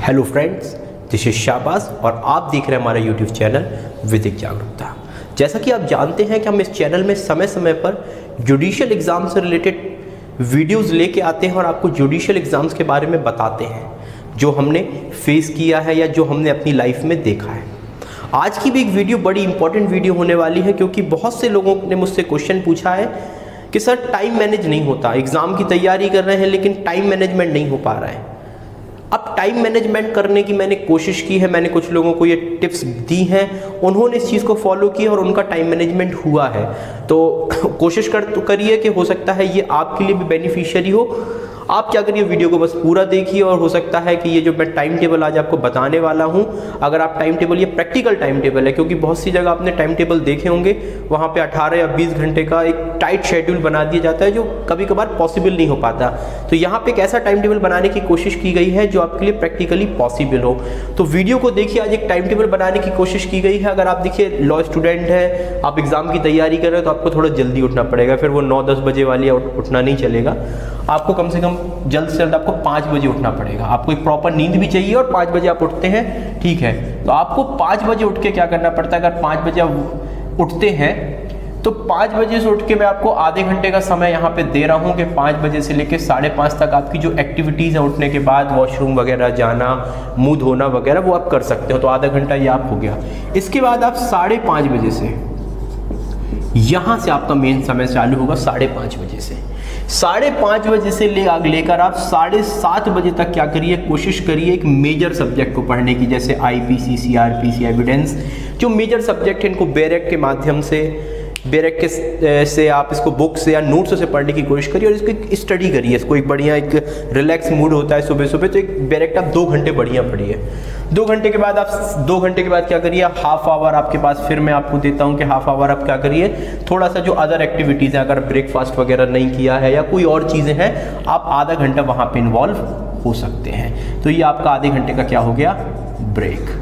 Hello friends, this is Shahbaz और आप देख रहे हैं हमारा यूट्यूब चैनल विधिक जागरूकता। जैसा कि आप जानते हैं कि हम इस चैनल में समय समय पर जुडिशियल एग्ज़ाम से रिलेटेड वीडियोस लेके आते हैं और आपको जुडिशियल एग्ज़ाम्स के बारे में बताते हैं जो हमने फेस किया है या जो हमने अपनी लाइफ में देखा है। आज की भी एक वीडियो बड़ी इंपॉर्टेंट वीडियो होने वाली है, क्योंकि बहुत से लोगों ने मुझसे क्वेश्चन पूछा है कि सर टाइम मैनेज नहीं होता, एग्ज़ाम की तैयारी कर रहे हैं लेकिन टाइम मैनेजमेंट नहीं हो पा रहा है। अब टाइम मैनेजमेंट करने की मैंने कोशिश की है, मैंने कुछ लोगों को ये टिप्स दी हैं, उन्होंने इस चीज़ को फॉलो किया और उनका टाइम मैनेजमेंट हुआ है। तो कोशिश करिए कि हो सकता है ये आपके लिए भी बेनिफिशियरी हो। आप क्या करिए, वीडियो को बस पूरा देखिए और हो सकता है कि ये जो मैं टाइम टेबल आज आपको बताने वाला हूँ, अगर आप टाइम टेबल, ये प्रैक्टिकल टाइम टेबल है, क्योंकि बहुत सी जगह आपने टाइम टेबल देखे होंगे, वहाँ पे 18 या 20 घंटे का एक टाइट शेड्यूल बना दिया जाता है जो कभी कभार पॉसिबल नहीं हो पाता। तो यहाँ पे एक ऐसा टाइम टेबल बनाने की कोशिश की गई है जो आपके लिए प्रैक्टिकली पॉसिबल हो। तो वीडियो को देखिए, आज एक टाइम टेबल बनाने की कोशिश की गई है। अगर आप देखिए लॉ स्टूडेंट है, आप एग्जाम की तैयारी कर रहे हैं, तो आपको थोड़ा जल्दी उठना पड़ेगा, फिर वो 9-10 बजे वाली उठना नहीं चलेगा। आपको कम से कम जल्द से जल्द आपको 5 बजे उठना पड़ेगा। आपको एक प्रॉपर नींद भी चाहिए और 5 बजे आप उठते हैं, ठीक है। तो आपको 5 बजे उठ के क्या करना पड़ता है, अगर 5 बजे आप उठते हैं तो 5 बजे से उठ के मैं आपको आधे घंटे का समय यहाँ पे दे रहा हूँ कि 5 बजे से लेके 5:30 तक आपकी जो एक्टिविटीज़ है, उठने के बाद वॉशरूम वगैरह जाना, मुँह धोना वगैरह, वो आप कर सकते हो। तो आधा घंटा ये आप हो गया। इसके बाद आप 5:30 बजे से, यहाँ से आपका मेन समय चालू होगा 5:30 बजे से। 5:30 बजे से लेकर आप 7:30 बजे तक क्या करिए, कोशिश करिए एक मेजर सब्जेक्ट को पढ़ने की, जैसे आईपीसी, सीआरपीसी, एविडेंस, जो मेजर सब्जेक्ट है, इनको बेरेक के माध्यम से, बेरेक से आप इसको बुक से या नोट्स से पढ़ने की कोशिश करिए और इसको स्टडी करिए। इसको एक बढ़िया एक रिलैक्स मूड होता है सुबह सुबह, तो एक बेरेक आप 2 घंटे बढ़िया पढ़िए। 2 घंटे के बाद आप 2 घंटे के बाद क्या करिए, हाफ आवर आपके पास फिर मैं आपको देता हूं कि हाफ आवर आप क्या करिए, थोड़ा सा जो अदर एक्टिविटीज़ है, अगर ब्रेकफास्ट वगैरह नहीं किया है या कोई और चीज़ें हैं, आप आधा घंटा वहाँ पे इन्वॉल्व हो सकते हैं। तो ये आपका आधे घंटे का क्या हो गया, ब्रेक।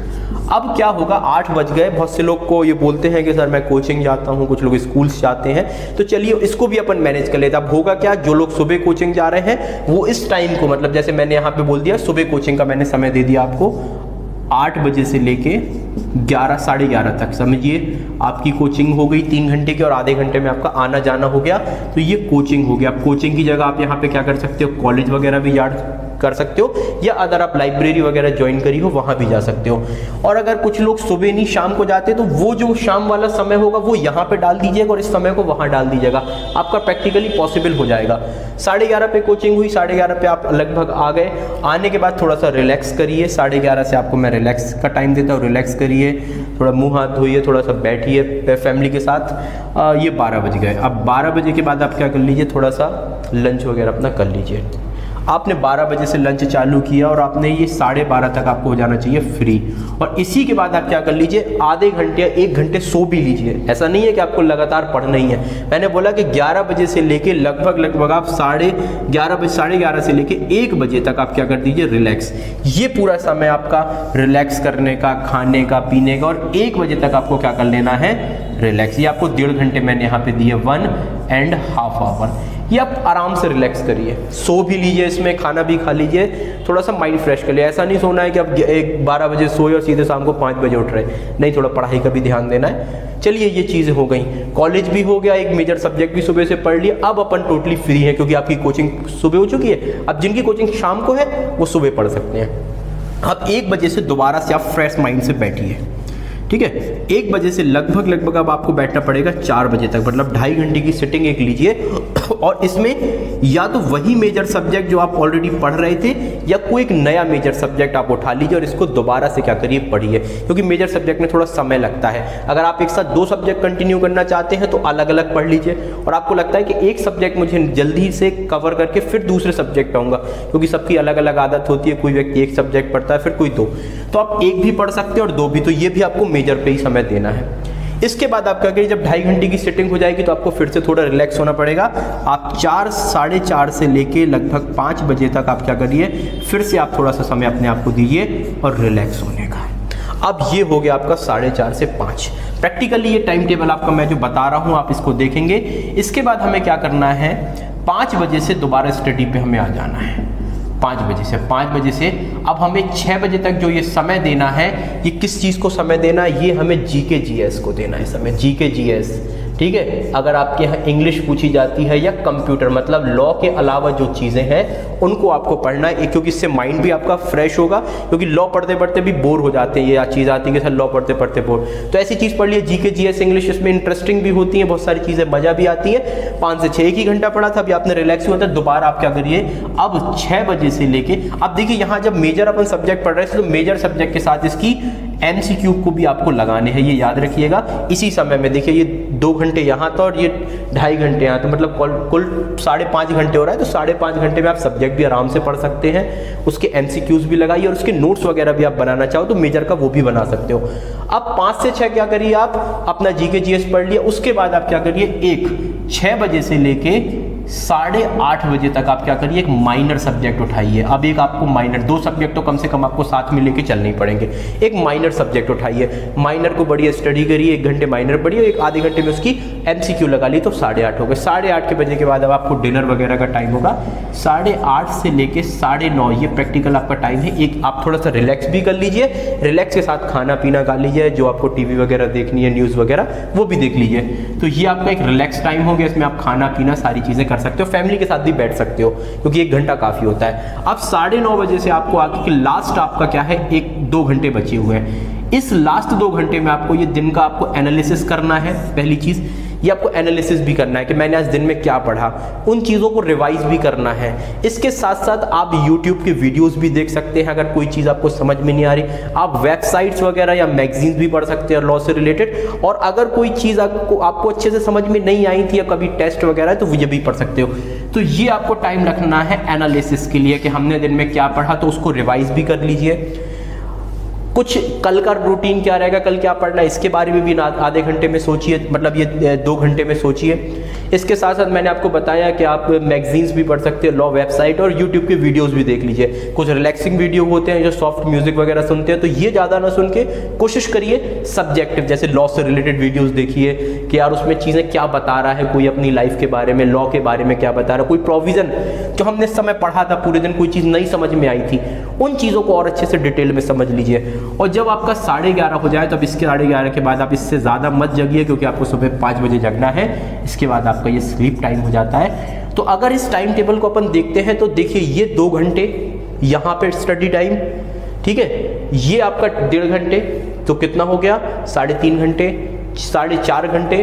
अब क्या होगा, 8 बज गए। बहुत से लोग को ये बोलते हैं कि सर मैं कोचिंग जाता हूँ, कुछ लोग स्कूल्स जाते हैं, तो चलिए इसको भी अपन मैनेज कर लेते हैं। अब होगा क्या, जो लोग सुबह कोचिंग जा रहे हैं वो इस टाइम को, मतलब जैसे मैंने यहाँ पे बोल दिया, सुबह कोचिंग का मैंने समय दे दिया आपको 8 बजे से लेके 11, 11:30 तक, समझिए आपकी कोचिंग हो गई 3 घंटे की, और आधे घंटे में आपका आना जाना हो गया। तो ये कोचिंग हो गया। अब कोचिंग की जगह आप यहाँ पे क्या कर सकते हो, कॉलेज वगैरह भी कर सकते हो, या अगर आप लाइब्रेरी वगैरह ज्वाइन करी हो वहाँ भी जा सकते हो। और अगर कुछ लोग सुबह नहीं शाम को जाते, तो वो जो शाम वाला समय होगा वो यहाँ पे डाल दीजिएगा और इस समय को वहाँ डाल दीजिएगा, आपका प्रैक्टिकली पॉसिबल हो जाएगा। 11:30 पे कोचिंग हुई, 11:30 पे आप लगभग आ गए। आने के बाद थोड़ा सा रिलैक्स करिए। 11:30 से आपको मैं रिलैक्स का टाइम देता हूँ, रिलैक्स करिए, थोड़ा मुँह हाथ धोइए, थोड़ा सा बैठिए फैमिली के साथ। ये 12 बज गए। अब 12 बजे के बाद आप क्या कर लीजिए, थोड़ा सा लंच वगैरह अपना कर लीजिए। आपने 12 बजे से लंच चालू किया और आपने ये 12:30 तक आपको हो जाना चाहिए फ्री। और इसी के बाद आप क्या कर लीजिए, आधे घंटे या 1 घंटे सो भी लीजिए। ऐसा नहीं है कि आपको लगातार पढ़ना ही है। मैंने बोला कि 11 बजे से लेके लगभग आप 11:30 से लेके 1 बजे तक आप क्या कर दीजिए, रिलैक्स। ये पूरा समय आपका रिलैक्स करने का, खाने का, पीने का, और 1 बजे तक आपको क्या कर लेना है, रिलैक्स। ये आपको 1.5 घंटे मैंने यहाँ पे दिए, 1.5 आवर। ये आप आराम से रिलैक्स करिए, सो भी लीजिए, इसमें खाना भी खा लीजिए, थोड़ा सा माइंड फ्रेश कर लिए। ऐसा नहीं सोना है कि आप 12 बजे सोए और सीधे शाम को 5 बजे उठ रहे, नहीं, थोड़ा पढ़ाई का भी ध्यान देना है। चलिए ये चीज़ें हो गई, कॉलेज भी हो गया, एक मेजर सब्जेक्ट भी सुबह से पढ़ लिया। अब अपन टोटली फ्री है, क्योंकि आपकी कोचिंग सुबह हो चुकी है। अब जिनकी कोचिंग शाम को है वो सुबह पढ़ सकते हैं। अब 1 बजे से दोबारा से आप फ्रेश माइंड से बैठिए, ठीक है। 1 बजे से लगभग अब आपको बैठना पड़ेगा 4 बजे तक, मतलब 2.5 घंटे की सिटिंग एक लीजिए। और इसमें या तो वही मेजर सब्जेक्ट जो आप ऑलरेडी पढ़ रहे थे, या कोई एक नया मेजर सब्जेक्ट आप उठा लीजिए और इसको दोबारा से क्या करिए, पढ़िए, क्योंकि मेजर सब्जेक्ट में थोड़ा समय लगता है। अगर आप एक साथ 2 सब्जेक्ट कंटिन्यू करना चाहते हैं तो अलग अलग पढ़ लीजिए, और आपको लगता है कि एक सब्जेक्ट मुझे जल्दी से कवर करके फिर दूसरे सब्जेक्ट पे आऊँगा, क्योंकि सबकी अलग अलग आदत होती है, कोई व्यक्ति 1 सब्जेक्ट पढ़ता है, फिर कोई 2, तो आप 1 भी पढ़ सकते हैं और 2 भी। तो ये भी आपको मेजर पे ही समय देना है। इसके बाद आप क्या करिए, जब 2.5 घंटे की सिटिंग हो जाएगी तो आपको फिर से थोड़ा रिलैक्स होना पड़ेगा। आप 4, 4:30 से लेके लगभग 5 बजे तक आप क्या करिए, फिर से आप थोड़ा सा समय अपने आप को दीजिए और रिलैक्स होने का। अब ये हो गया आपका 4:30 से 5। प्रैक्टिकली ये टाइम टेबल आपका मैं जो बता रहा हूँ आप इसको देखेंगे। इसके बाद हमें क्या करना है, 5 बजे से दोबारा स्टडी पे हमें आ जाना है। 5 बजे से। 5 बजे से अब हमें 6 बजे तक जो ये समय देना है, ये किस चीज़ को समय देना है, ये हमें जीके जीएस को देना है समय, जीके जीएस, ठीक है। अगर आपके यहाँ इंग्लिश पूछी जाती है या कंप्यूटर, मतलब लॉ के अलावा जो चीज़ें हैं उनको आपको पढ़ना है, क्योंकि इससे माइंड भी आपका फ्रेश होगा, क्योंकि लॉ पढ़ते पढ़ते भी बोर हो जाते हैं, ये चीज़ आती है कि सर लॉ पढ़ते पढ़ते बोर, तो ऐसी चीज़ पढ़ लिए जीके जीएस इंग्लिश, इसमें इंटरेस्टिंग भी होती है, बहुत सारी चीज़ें मज़ा भी आती है। 5 से 6 एक ही घंटा पढ़ा था, अभी आपने रिलैक्स हुआ था, दोबारा आप क्या करिए अब 6 बजे से लेके, अब देखिए यहाँ जब मेजर अपन सब्जेक्ट पढ़ रहे हैं तो मेजर सब्जेक्ट के साथ इसकी MCQ को भी आपको लगाने हैं, ये याद रखिएगा। इसी समय में देखिए ये 2 घंटे यहाँ था और ये 2.5 घंटे यहाँ, तो मतलब कुल 5.5 घंटे हो रहा है, तो 5.5 घंटे में आप सब्जेक्ट भी आराम से पढ़ सकते हैं, उसके MCQs भी लगाइए और उसके नोट्स वगैरह भी आप बनाना चाहो तो मेजर का वो भी बना सकते हो। अब 5 से 6 क्या करिए आप अपना जीके जीएस पढ़ लिया, उसके बाद आप क्या करिए 6 बजे से लेके 8:30 बजे तक आप क्या करिए एक माइनर सब्जेक्ट उठाइए। अब एक आपको माइनर, 2 सब्जेक्ट तो कम से कम आपको साथ में लेके चलने ही पड़ेंगे, एक माइनर सब्जेक्ट उठाइए, माइनर को बढ़िया स्टडी करिए, 1 घंटे माइनर पढ़िए, एक आधे घंटे में उसकी MCQ लगा ली तो 8:30 हो गए। 8:30 के बजे के बाद अब आपको डिनर वगैरह का टाइम होगा, 8:30 से लेके 9:30 ये प्रैक्टिकल आपका टाइम है। एक आप थोड़ा सा रिलैक्स भी कर लीजिए, रिलैक्स के साथ खाना पीना खा लीजिए, जो आपको टीवी वगैरह देखनी है, न्यूज़ वगैरह वो भी देख लीजिए, तो ये आपका एक रिलैक्स टाइम हो गया, इसमें आप खाना पीना सारी चीज़ें कर सकते हो, फैमिली के साथ भी बैठ सकते हो, क्योंकि 1 घंटा काफ़ी होता है। अब 9:30 बजे से आपको आगे कि लास्ट आपका क्या है 1-2 घंटे बचे हुए हैं, इस लास्ट 2 घंटे में आपको ये दिन का आपको एनालिसिस करना है। पहली चीज़ ये आपको एनालिसिस भी करना है कि मैंने आज दिन में क्या पढ़ा, उन चीज़ों को रिवाइज भी करना है। इसके साथ साथ आप YouTube के वीडियोस भी देख सकते हैं, अगर कोई चीज़ आपको समझ में नहीं आ रही आप वेबसाइट्स वगैरह या मैगजीन्स भी पढ़ सकते हैं लॉ से रिलेटेड, और अगर कोई चीज़ आपको अच्छे से समझ में नहीं आई थी या कभी टेस्ट वगैरह है तो ये भी पढ़ सकते हो। तो ये आपको टाइम रखना है एनालिसिस के लिए कि हमने दिन में क्या पढ़ा, तो उसको रिवाइज भी कर लीजिए। कुछ कल का रूटीन क्या रहेगा, कल क्या पढ़ना है, इसके बारे में भी आधे घंटे में सोचिए, मतलब ये 2 घंटे में सोचिए। इसके साथ साथ मैंने आपको बताया कि आप मैगजीन्स भी पढ़ सकते हो, लॉ वेबसाइट और यूट्यूब के वीडियोस भी देख लीजिए। कुछ रिलैक्सिंग वीडियो होते हैं जो सॉफ्ट म्यूजिक वगैरह सुनते हैं, तो ये ज़्यादा ना सुन के कोशिश करिए सब्जेक्टिव, जैसे लॉ से रिलेटेड वीडियोज़ देखिए कि यार उसमें चीज़ें क्या बता रहा है, कोई अपनी लाइफ के बारे में, लॉ के बारे में क्या बता रहा है, कोई प्रोविज़न जो हमने इस समय पढ़ा था पूरे दिन कोई चीज़ नहीं समझ में आई थी, उन चीज़ों को और अच्छे से डिटेल में समझ लीजिए। और जब आपका 11:30 हो जाए, तब इसके 11:30 के बाद आप इससे ज़्यादा मत जगिए, क्योंकि आपको सुबह 5 बजे जगना है, इसके बाद आपका ये स्लीप टाइम हो जाता है। तो अगर इस टाइम टेबल को अपन देखते हैं तो देखिए ये 2 घंटे यहाँ पे स्टडी टाइम, ठीक है, ये आपका 1.5 घंटे, तो कितना हो गया 3.5 घंटे, 4.5 घंटे,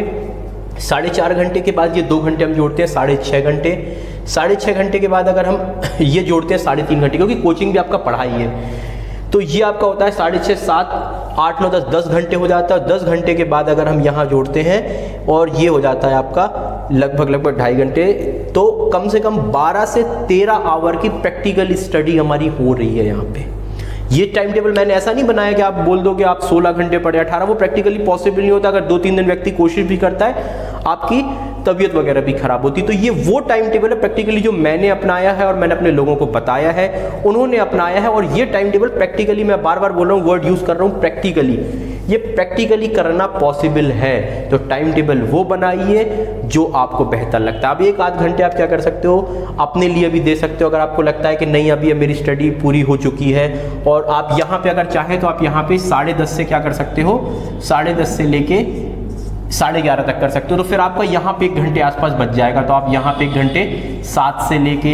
4.5 घंटे के बाद ये 2 घंटे हम जोड़ते हैं 6.5 घंटे, 6.5 घंटे के बाद अगर हम ये जोड़ते हैं 3.5 घंटे, क्योंकि कोचिंग भी आपका पढ़ाई है, तो ये आपका होता है 6.5, 7, 8, 9, 10 घंटे हो जाता है। 10 घंटे के बाद अगर हम यहाँ जोड़ते हैं और ये हो जाता है आपका लगभग 2.5 घंटे, तो कम से कम 12 से 13 आवर की प्रैक्टिकल स्टडी हमारी हो रही है यहाँ पे। ये टाइम टेबल मैंने ऐसा नहीं बनाया कि आप बोल दो कि आप 16 घंटे पढ़े, 18, वो प्रैक्टिकली पॉसिबल नहीं होता। अगर 2-3 दिन व्यक्ति कोशिश भी करता है, आपकी तबीयत वगैरह भी खराब होती। तो ये वो टाइम टेबल है प्रैक्टिकली जो मैंने अपनाया है और मैंने अपने लोगों को बताया है, उन्होंने अपनाया है। और ये टाइम टेबल प्रैक्टिकली, मैं बार बार बोल रहा हूँ, वर्ड यूज कर रहा हूँ प्रैक्टिकली, ये प्रैक्टिकली करना पॉसिबल है। तो टाइम टेबल वो बनाइए जो आपको बेहतर लगता है। अब 1-8 घंटे आप क्या कर सकते हो, अपने लिए भी दे सकते हो। अगर आपको लगता है कि नहीं अभी मेरी स्टडी पूरी हो चुकी है, और आप यहाँ पे अगर चाहे तो आप यहाँ पे 10:30 से क्या कर सकते हो, 10:30 से लेके 11:30 तक कर सकते हो। तो फिर आपका यहाँ पे 1 घंटे आसपास बच जाएगा। तो आप यहाँ पे 1 घंटे 7 से लेके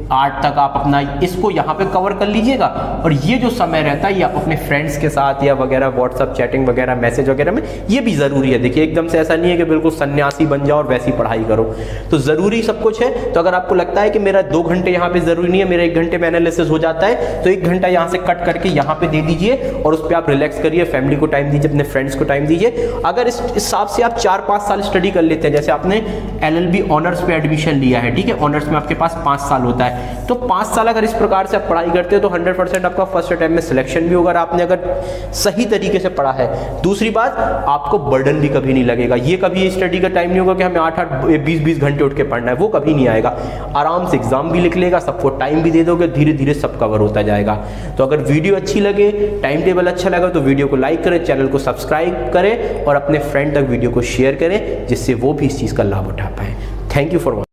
8 तक आप अपना इसको यहाँ पे कवर कर लीजिएगा। और ये जो समय रहता है ये आप अपने फ्रेंड्स के साथ या वगैरह व्हाट्सअप चैटिंग वगैरह मैसेज वगैरह में, ये भी ज़रूरी है। देखिए एकदम से ऐसा नहीं है कि बिल्कुल सन्यासी बन जाओ और वैसी पढ़ाई करो, तो ज़रूरी सब कुछ है। तो अगर आपको लगता है कि मेरा 2 घंटे यहाँ पे ज़रूरी नहीं है, मेरा 1 घंटे में एनालिसिस हो जाता है, तो 1 घंटा यहाँ से कट करके यहाँ पे दे दीजिए और उस पर आप रिलैक्स करिए, फैमिली को टाइम दीजिए, अपने फ्रेंड्स को टाइम दीजिए। अगर इस हिसाब से आप 4-5 साल स्टडी कर लेते हैं, जैसे आपने LLB ऑनर्स पे एडमिशन लिया है, ठीक है, ऑनर्स में आपके पास 5 साल होता है, तो 5 साल अगर इस प्रकार से आप पढ़ाई करते हो तो 100% आपका फर्स्ट अटेम्प्ट में सिलेक्शन भी होगा, आपने अगर सही तरीके से पढ़ा है। दूसरी बात, आपको बर्डन भी कभी नहीं लगेगा। ये कभी स्टडी का टाइम नहीं होगा कि हमें 8-8, 20-20 घंटे उठ के पढ़ना है, वो कभी नहीं आएगा। आराम से एग्जाम भी लिख लेगा, सबको टाइम भी दे दोगे, धीरे धीरे सब कवर होता जाएगा। तो अगर वीडियो अच्छी लगे, टाइम टेबल अच्छा लगा, तो वीडियो को लाइक करें, चैनल को सब्सक्राइब करें और अपने फ्रेंड तक वीडियो को शेयर करें, जिससे वो भी इस चीज़ का लाभ उठा पाए। Thank you for watching.